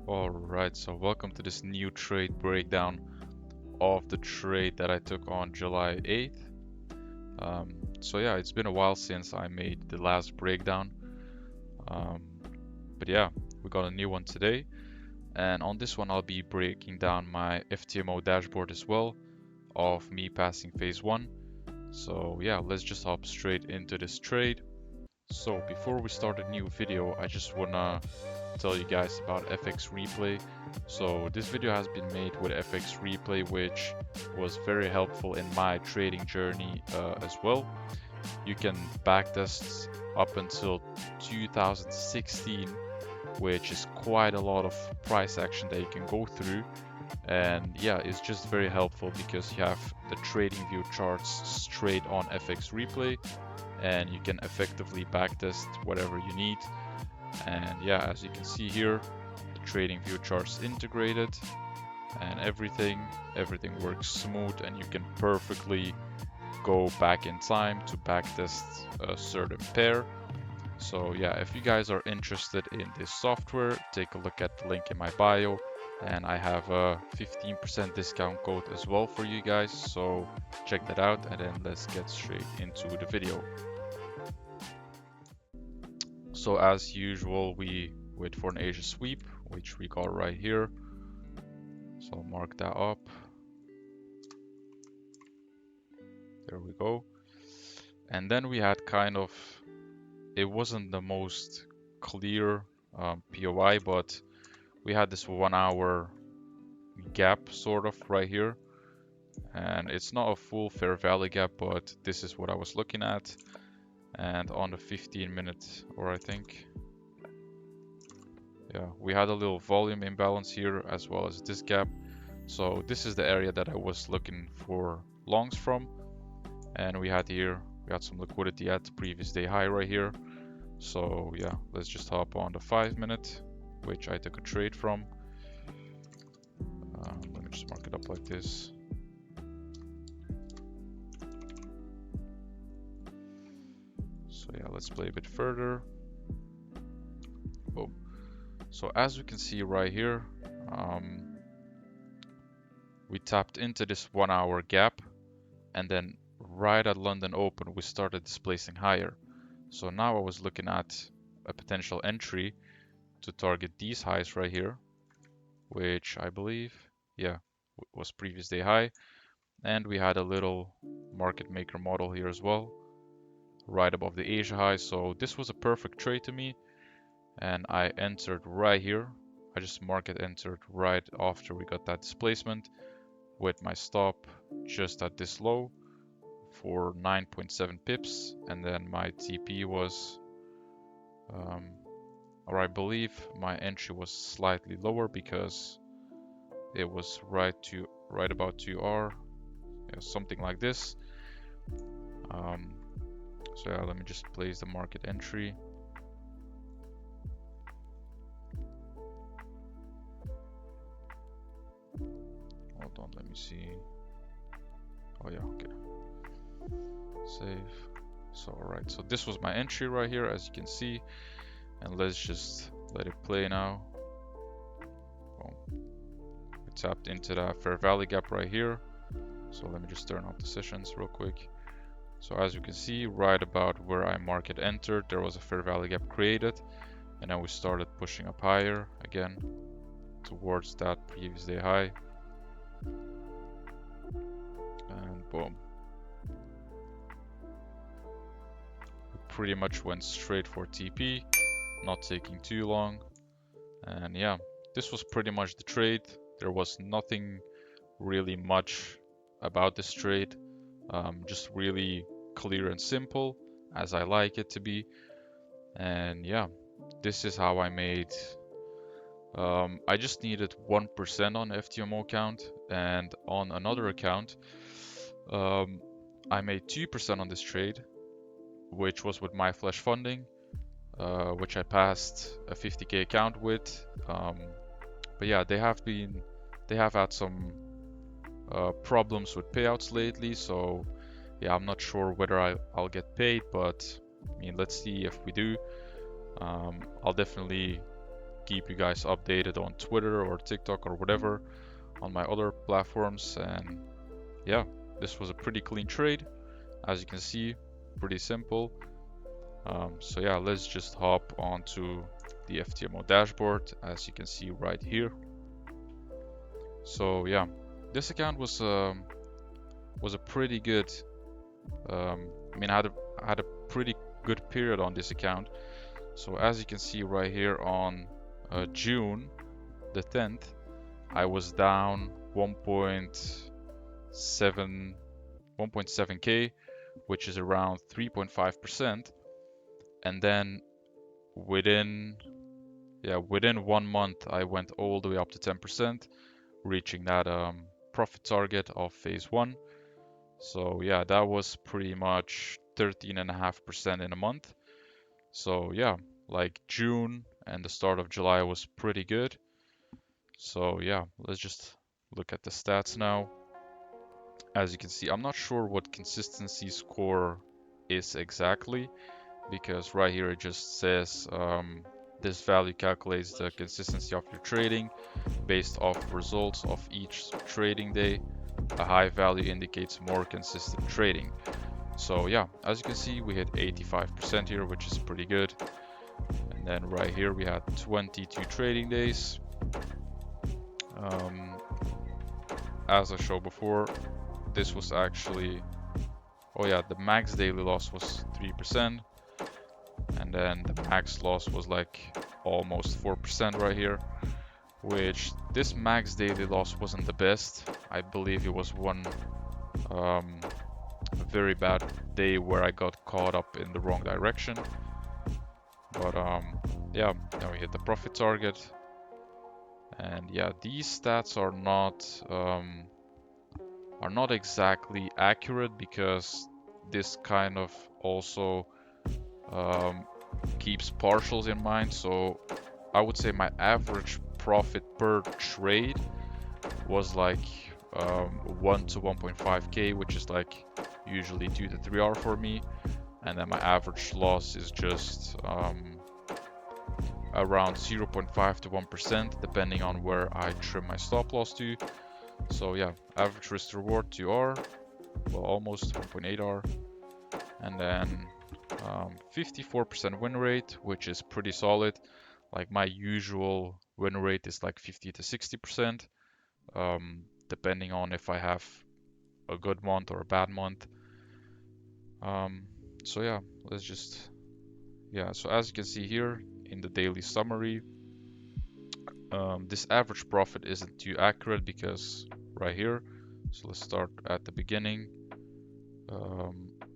Alright, so welcome to this new trade breakdown of the trade that I took on July 8th. So yeah, it's been a while since I made the last breakdown. Um, but yeah, we got a new one today. And on this one, I'll be breaking down my FTMO dashboard as well of me passing phase 1. So yeah, let's just hop straight into this trade. So before we start a new video, I just wanna tell you guys about FX Replay. So this video has been made with FX Replay, which was very helpful in my trading journey as well. You can backtest up until 2016, which is quite a lot of price action that you can go through. And yeah, it's just very helpful because you have the trading view charts straight on FX Replay and you can effectively backtest whatever you need. And yeah, as you can see here, the trading view charts integrated and everything works smooth, and you can perfectly go back in time to backtest a certain pair. So yeah, if you guys are interested in this software, take a look at the link in my bio, and I have a 15% discount code as well for you guys, so check that out. And then let's get straight into the video. So as usual, we wait for an Asia sweep, which we got right here. So I'll mark that up. There we go. And then we had kind of, it wasn't the most clear POI, but we had this 1 hour gap sort of right here. And it's not a full fair value gap, but this is what I was looking at. And on the 15-minute, or I think, yeah, we had a little volume imbalance here as well as this gap. So this is the area that I was looking for longs from. And we had some liquidity at the previous day high right here. So yeah, let's just hop on the 5-minute, which I took a trade from. Let me just mark it up like this. So yeah, let's play a bit further. Boom. So as we can see right here, we tapped into this 1 hour gap, and then right at London Open, we started displacing higher. So now I was looking at a potential entry to target these highs right here, which I believe, yeah, was previous day high. And we had a little market maker model here as well, right above the Asia high. So this was a perfect trade to me. And I entered right here. I just market entered right after we got that displacement with my stop just at this low for 9.7 pips, and then my TP was, or I believe my entry was slightly lower because it was right about 2R, something like this. So yeah, let me just place the market entry. Hold on, let me see. Oh yeah, okay. Save. So alright, so this was my entry right here, as you can see, and let's just let it play now. Boom. We tapped into that fair value gap right here. So let me just turn off the sessions real quick. So as you can see, right about where I market entered, there was a fair value gap created, and then we started pushing up higher again towards that previous day high, and boom. Pretty much went straight for TP, not taking too long. And yeah, this was pretty much the trade. There was nothing really much about this trade, just really clear and simple, as I like it to be. And yeah, this is how I made, I just needed 1% on FTMO account, and on another account, I made 2% on this trade, which was with my flash funding, which I passed a 50K account with. But yeah, they have had some problems with payouts lately, so yeah, I'm not sure whether I'll get paid, but I mean, let's see if we do. I'll definitely keep you guys updated on Twitter or TikTok or whatever on my other platforms. And yeah, this was a pretty clean trade, as you can see, pretty simple. So yeah, let's just hop onto the FTMO dashboard, as you can see right here. So yeah, this account was a pretty good. I mean, I had a pretty good period on this account. So as you can see right here on June the 10th, I was down 1.7K, which is around 3.5%, and then within 1 month I went all the way up to 10%, reaching that profit target of phase 1. So yeah, that was pretty much 13.5% in a month. So yeah, like June and the start of July was pretty good. So yeah, let's just look at the stats now. As you can see, I'm not sure what consistency score is exactly, because right here it just says this value calculates the consistency of your trading based off results of each trading day. A high value indicates more consistent trading. So yeah, as you can see, we hit 85% here, which is pretty good. And then right here we had 22 trading days. As I showed before, this was actually, oh yeah, the max daily loss was 3%, and then the max loss was like almost 4% right here, which this max daily loss wasn't the best. I believe it was one very bad day where I got caught up in the wrong direction. But yeah, now we hit the profit target. And yeah, these stats are not exactly accurate, because this kind of also keeps partials in mind. So I would say my average profit per trade was like 1 to 1.5k, which is like usually 2 to 3 hours for me. And then my average loss is just around 0.5 to 1%, depending on where I trim my stop loss to. So yeah, average risk to reward 2R, well, almost 1.8R, and then 54% win rate, which is pretty solid. Like my usual win rate is like 50 to 60%, depending on if I have a good month or a bad month. So yeah, let's just, yeah, so as you can see here in the daily summary, this average profit isn't too accurate, because right here, so let's start at the beginning.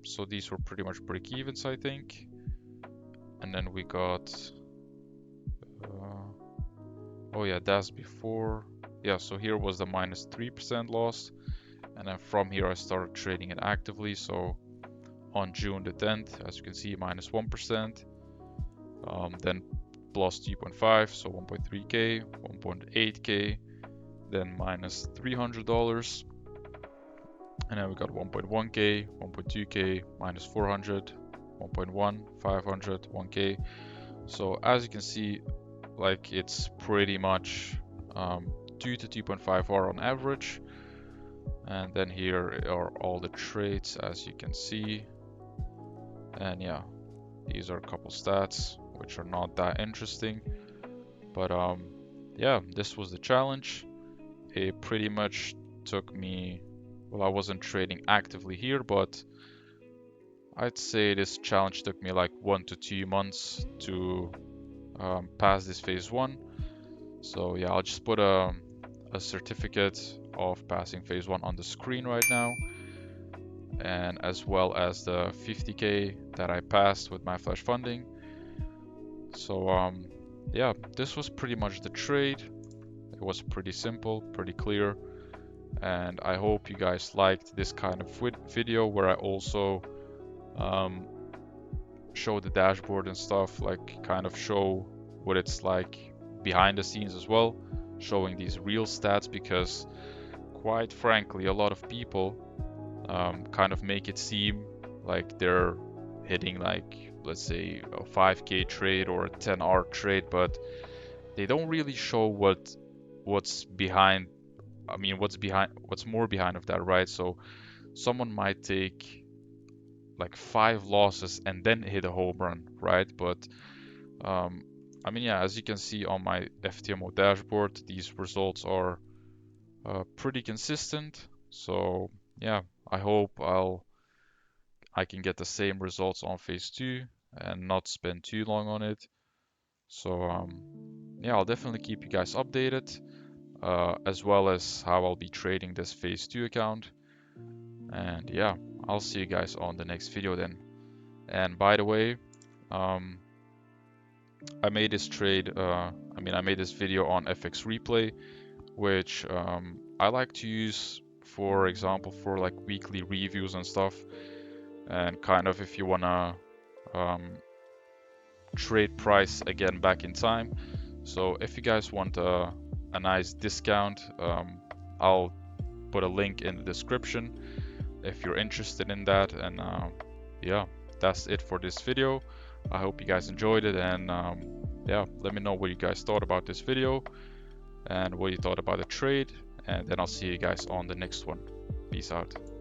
So these were pretty much break-evens, I think, and then we got oh yeah, that's before, yeah, so here was the minus 3% loss, and then from here I started trading it actively. So on June the 10th, as you can see, minus 1%, then plus 2.5, so 1.3k, 1.8k, then minus $300, and then we got 1.1k, 1.2k, minus 400, 1.1, 500, 1k. So as you can see, like it's pretty much 2 to 2.5 hour on average. And then here are all the trades, as you can see. And yeah, these are a couple stats which are not that interesting, but yeah, this was the challenge. It pretty much took me, well, I wasn't trading actively here, but I'd say this challenge took me like 1 to 2 months to pass this phase 1. So yeah, I'll just put a certificate of passing phase 1 on the screen right now, and as well as the 50k that I passed with my flash funding. So yeah, this was pretty much the trade. It was pretty simple, pretty clear, and I hope you guys liked this kind of video where I also show the dashboard and stuff, like kind of show what it's like behind the scenes as well, showing these real stats, because quite frankly a lot of people kind of make it seem like they're hitting, like, let's say a 5k trade or a 10 hour trade, but they don't really show what's behind. I mean, what's more behind of that, right? So someone might take like 5 losses and then hit a home run, right? But um, I mean, yeah, as you can see on my FTMO dashboard, these results are pretty consistent. So yeah, I hope I can get the same results on phase 2 and not spend too long on it. So yeah, I'll definitely keep you guys updated, as well as how I'll be trading this phase 2 account. And yeah, I'll see you guys on the next video then. And by the way, um, I made this trade, I made this video on FX Replay, which I like to use, for example, for like weekly reviews and stuff. And kind of if you wanna um, trade price again back in time. So if you guys want a nice discount, I'll put a link in the description if you're interested in that. And yeah, that's it for this video. I hope you guys enjoyed it, and yeah, let me know what you guys thought about this video and what you thought about the trade, and then I'll see you guys on the next one. Peace out.